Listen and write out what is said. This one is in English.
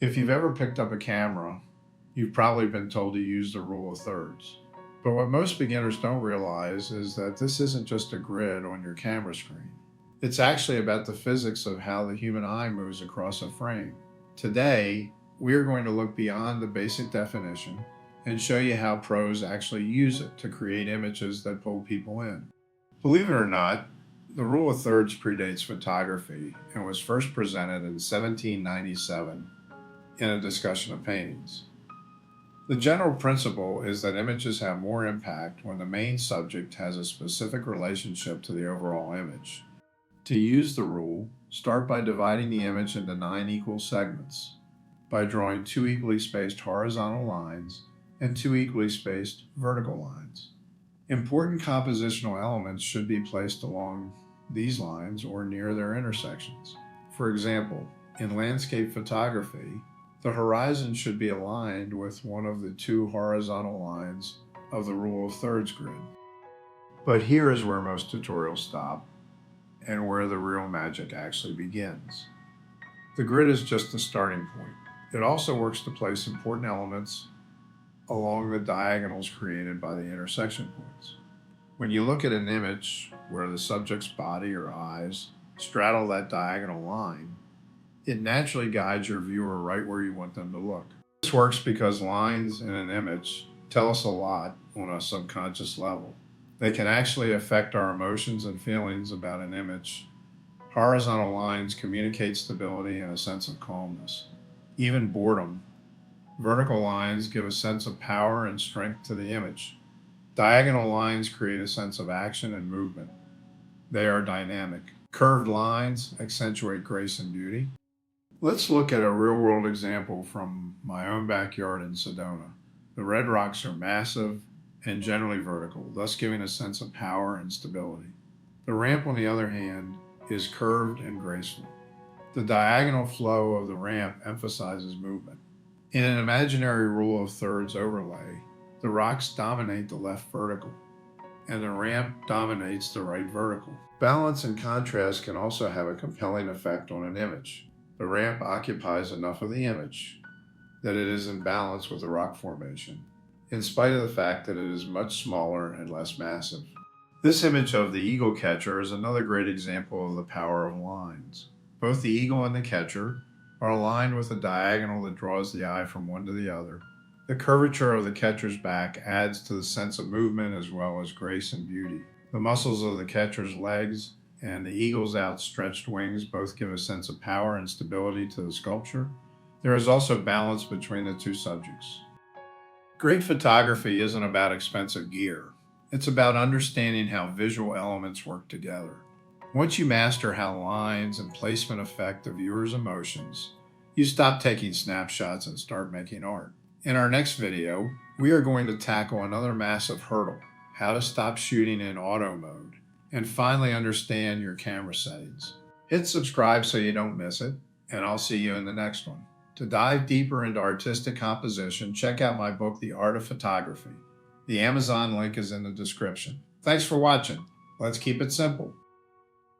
If you've ever picked up a camera, you've probably been told to use the rule of thirds. But what most beginners don't realize is that this isn't just a grid on your camera screen. It's actually about the physics of how the human eye moves across a frame. Today, we are going to look beyond the basic definition and show you how pros actually use it to create images that pull people in. Believe it or not, the rule of thirds predates photography and was first presented in 1797 in a discussion of paintings. The general principle is that images have more impact when the main subject has a specific relationship to the overall image. To use the rule, start by dividing the image into 9 equal segments by drawing 2 equally spaced horizontal lines and 2 equally spaced vertical lines. Important compositional elements should be placed along these lines or near their intersections. For example, in landscape photography, the horizon should be aligned with one of the 2 horizontal lines of the rule of thirds grid. But here is where most tutorials stop and where the real magic actually begins. The grid is just the starting point. It also works to place important elements along the diagonals created by the intersection points. When you look at an image where the subject's body or eyes straddle that diagonal line, it naturally guides your viewer right where you want them to look. This works because lines in an image tell us a lot on a subconscious level. They can actually affect our emotions and feelings about an image. Horizontal lines communicate stability and a sense of calmness, even boredom. Vertical lines give a sense of power and strength to the image. Diagonal lines create a sense of action and movement. They are dynamic. Curved lines accentuate grace and beauty. Let's look at a real-world example from my own backyard in Sedona. The red rocks are massive and generally vertical, thus giving a sense of power and stability. The ramp, on the other hand, is curved and graceful. The diagonal flow of the ramp emphasizes movement. In an imaginary rule of thirds overlay, the rocks dominate the left vertical, and the ramp dominates the right vertical. Balance and contrast can also have a compelling effect on an image. The ramp occupies enough of the image that it is in balance with the rock formation, in spite of the fact that it is much smaller and less massive. This image of the eagle catcher is another great example of the power of lines. Both the eagle and the catcher are aligned with a diagonal that draws the eye from one to the other. The curvature of the catcher's back adds to the sense of movement as well as grace and beauty. The muscles of the catcher's legs and the eagle's outstretched wings both give a sense of power and stability to the sculpture. There is also balance between the 2 subjects. Great photography isn't about expensive gear. It's about understanding how visual elements work together. Once you master how lines and placement affect the viewer's emotions, you stop taking snapshots and start making art. In our next video, we are going to tackle another massive hurdle: how to stop shooting in auto mode and finally understand your camera settings. Hit subscribe so you don't miss it, and I'll see you in the next one. To dive deeper into artistic composition, check out my book, The Art of Photography. The Amazon link is in the description. Thanks for watching. Let's keep it simple.